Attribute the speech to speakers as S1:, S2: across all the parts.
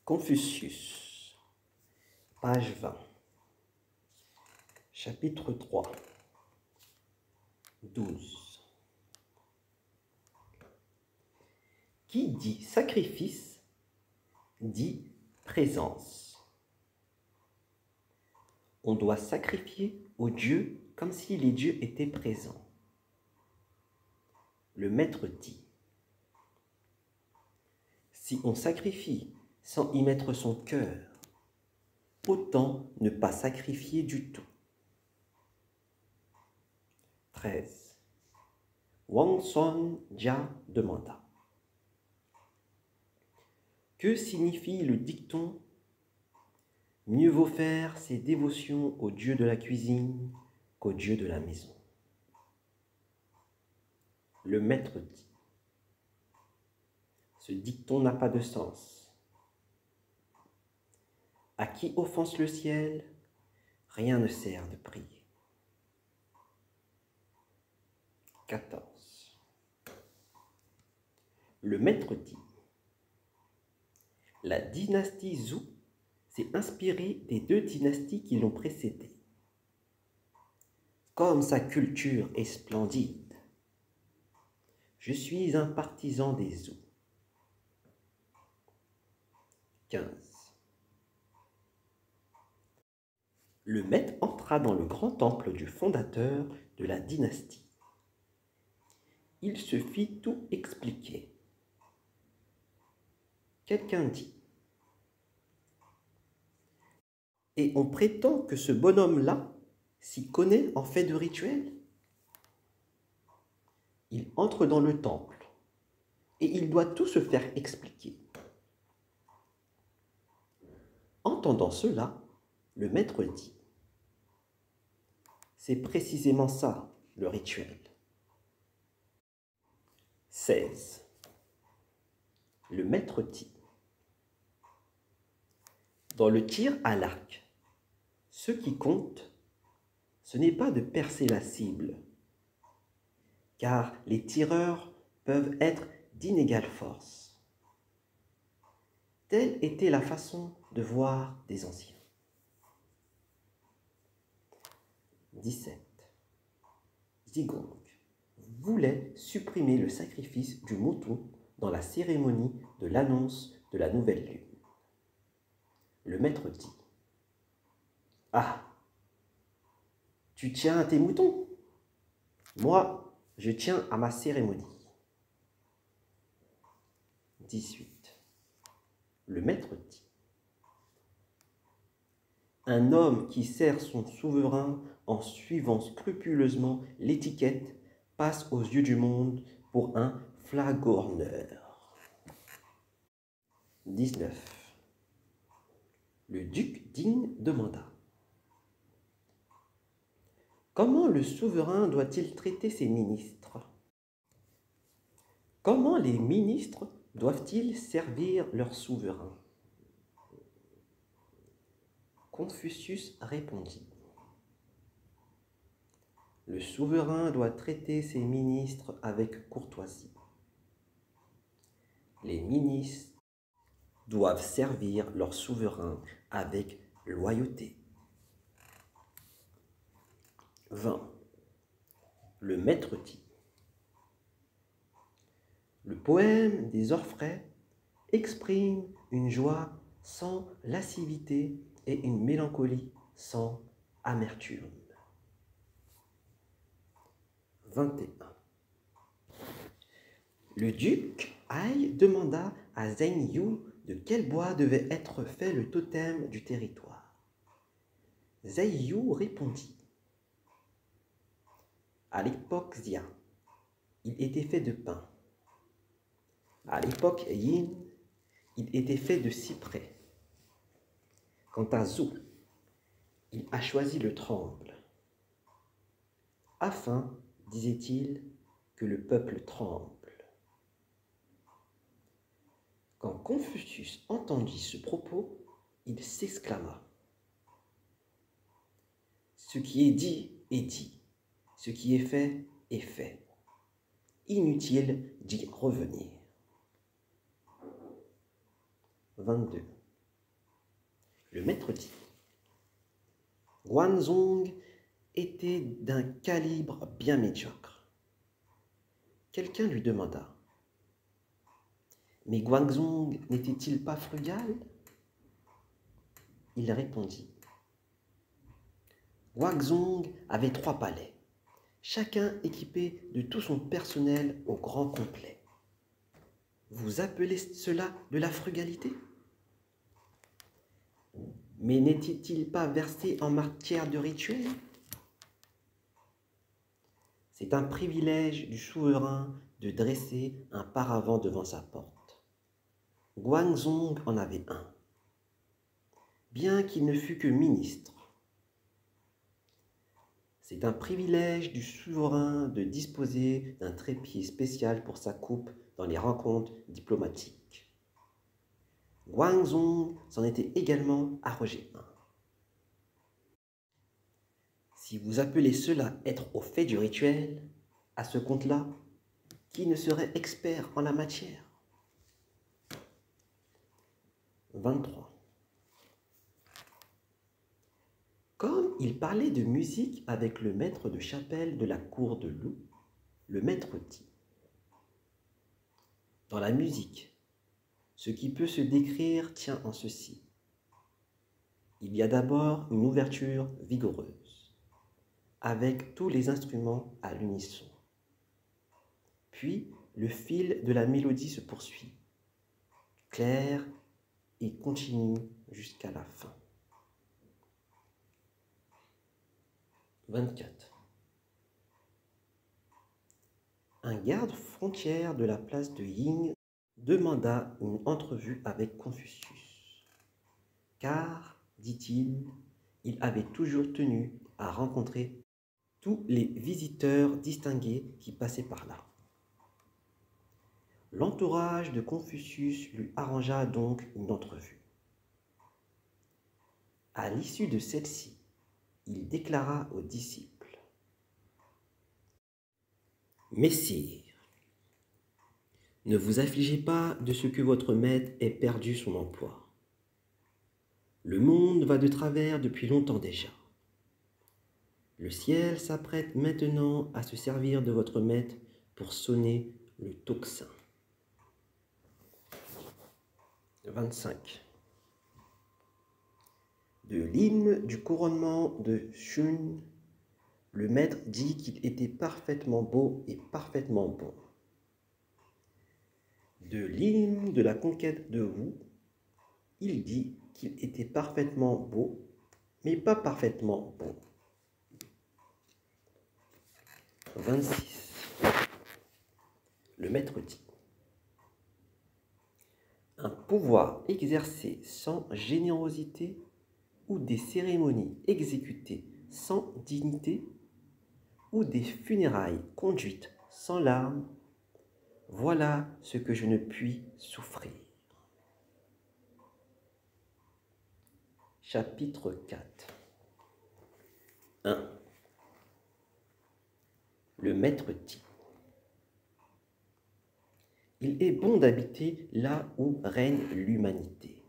S1: Confucius, page 20, chapitre 3, 12. Qui dit sacrifice, dit présence. On doit sacrifier aux dieux comme si les dieux étaient présents. Le maître dit: si on sacrifie sans y mettre son cœur, autant ne pas sacrifier du tout. 13. Wang Son Jia demanda: que signifie le dicton « Mieux vaut faire ses dévotions au dieu de la cuisine qu'au dieu de la maison ». Le maître dit: ce dicton n'a pas de sens. À qui offense le ciel, rien ne sert de prier. 14. Le maître dit: la dynastie Zhou s'est inspirée des deux dynasties qui l'ont précédée. Comme sa culture est splendide, je suis un partisan des Zhou. 15. Le maître entra dans le grand temple du fondateur de la dynastie. Il se fit tout expliquer. Quelqu'un dit: et on prétend que ce bonhomme-là s'y connaît en fait de rituels? Il entre dans le temple et il doit tout se faire expliquer. Entendant cela, le maître dit: c'est précisément ça, le rituel. 16. Le maître dit: dans le tir à l'arc, ce qui compte, ce n'est pas de percer la cible, car les tireurs peuvent être d'inégale force. Telle était la façon de voir des anciens. 17. Zigong voulait supprimer le sacrifice du mouton dans la cérémonie de l'annonce de la nouvelle lune. Le maître dit: ah, tu tiens à tes moutons? Moi, je tiens à ma cérémonie. 18. Le maître dit: un homme qui sert son souverain en suivant scrupuleusement l'étiquette passe aux yeux du monde pour un flagorneur. 19. Le duc Ding demanda: comment le souverain doit-il traiter ses ministres? Comment les ministres doivent-ils servir leur souverain? Confucius répondit: le souverain doit traiter ses ministres avec courtoisie. Les ministres doivent servir leur souverain avec loyauté. 20. Le maître dit: le poème des Orfraies exprime une joie sans lascivité et une mélancolie sans amertume. 21. Le duc Ai demanda à Zheng Yu de quel bois devait être fait le totem du territoire. Zheng Yu répondit: à l'époque Xia, il était fait de pin. À l'époque Yin, il était fait de cyprès. Quant à Zhou, il a choisi le tremble, afin, disait-il, que le peuple tremble. Quand Confucius entendit ce propos, il s'exclama: ce qui est dit, ce qui est fait, inutile d'y revenir. 22. Le maître dit: Guanzong était d'un calibre bien médiocre. Quelqu'un lui demanda: Mais Guangzong n'était-il pas frugal? Il répondit: Guangzong avait 3 palais, chacun équipé de tout son personnel au grand complet. Vous appelez cela de la frugalité? Mais n'était-il pas versé en matière de rituel? C'est un privilège du souverain de dresser un paravent devant sa porte. Guangzong en avait un, bien qu'il ne fût que ministre. C'est un privilège du souverain de disposer d'un trépied spécial pour sa coupe dans les rencontres diplomatiques. Guangzong s'en était également arrogé un. Si vous appelez cela être au fait du rituel, à ce compte-là, qui ne serait expert en la matière? 23. Comme il parlait de musique avec le maître de chapelle de la cour de Lou, le maître dit: Dans la musique, ce qui peut se décrire tient en ceci. Il y a d'abord une ouverture vigoureuse, avec tous les instruments à l'unisson. Puis, le fil de la mélodie se poursuit, clair et continue jusqu'à la fin. 24. Un garde-frontière de la place de Ying demanda une entrevue avec Confucius, car, dit-il, il avait toujours tenu à rencontrer tous les visiteurs distingués qui passaient par là. L'entourage de Confucius lui arrangea donc une entrevue. À l'issue de celle-ci, il déclara aux disciples: Messire, ne vous affligez pas de ce que votre maître ait perdu son emploi. Le monde va de travers depuis longtemps déjà. Le ciel s'apprête maintenant à se servir de votre maître pour sonner le tocsin. 25. De l'hymne du couronnement de Shun, le maître dit qu'il était parfaitement beau et parfaitement bon. De l'hymne de la conquête de Wu, il dit qu'il était parfaitement beau, mais pas parfaitement bon. 26. Le maître dit: Un pouvoir exercé sans générosité ou des cérémonies exécutées sans dignité ou des funérailles conduites sans larmes, voilà ce que je ne puis souffrir. Chapitre 4. 1. Le maître dit: Il est bon d'habiter là où règne l'humanité.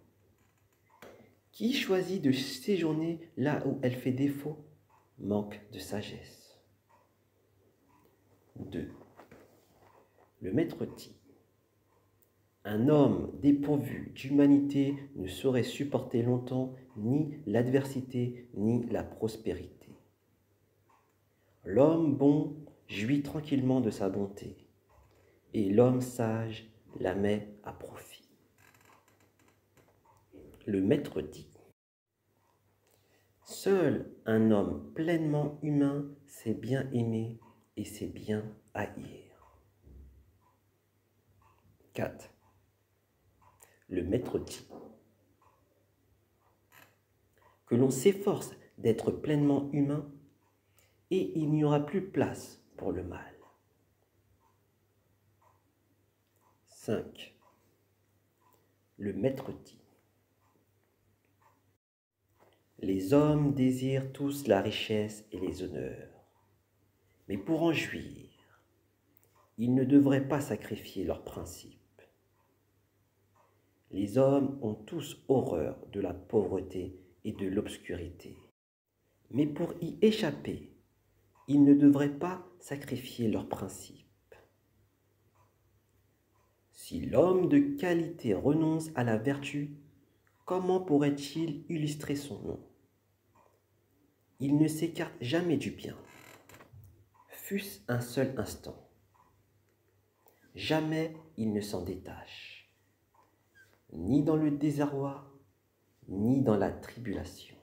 S1: Qui choisit de séjourner là où elle fait défaut manque de sagesse. 2. Le maître dit: Un homme dépourvu d'humanité ne saurait supporter longtemps ni l'adversité ni la prospérité. L'homme bon jouit tranquillement de sa bonté, et l'homme sage la met à profit. Le maître dit: Seul un homme pleinement humain sait bien aimer et sait bien haïr. 4. Le maître dit: Que l'on s'efforce d'être pleinement humain et il n'y aura plus place pour le mal. 5. Le maître dit: Les hommes désirent tous la richesse et les honneurs, mais pour en jouir, ils ne devraient pas sacrifier leurs principes. Les hommes ont tous horreur de la pauvreté et de l'obscurité. Mais pour y échapper, ils ne devraient pas sacrifier leurs principes. Si l'homme de qualité renonce à la vertu, comment pourrait-il illustrer son nom? Il ne s'écarte jamais du bien, fût-ce un seul instant. Jamais il ne s'en détache, ni dans le désarroi, ni dans la tribulation.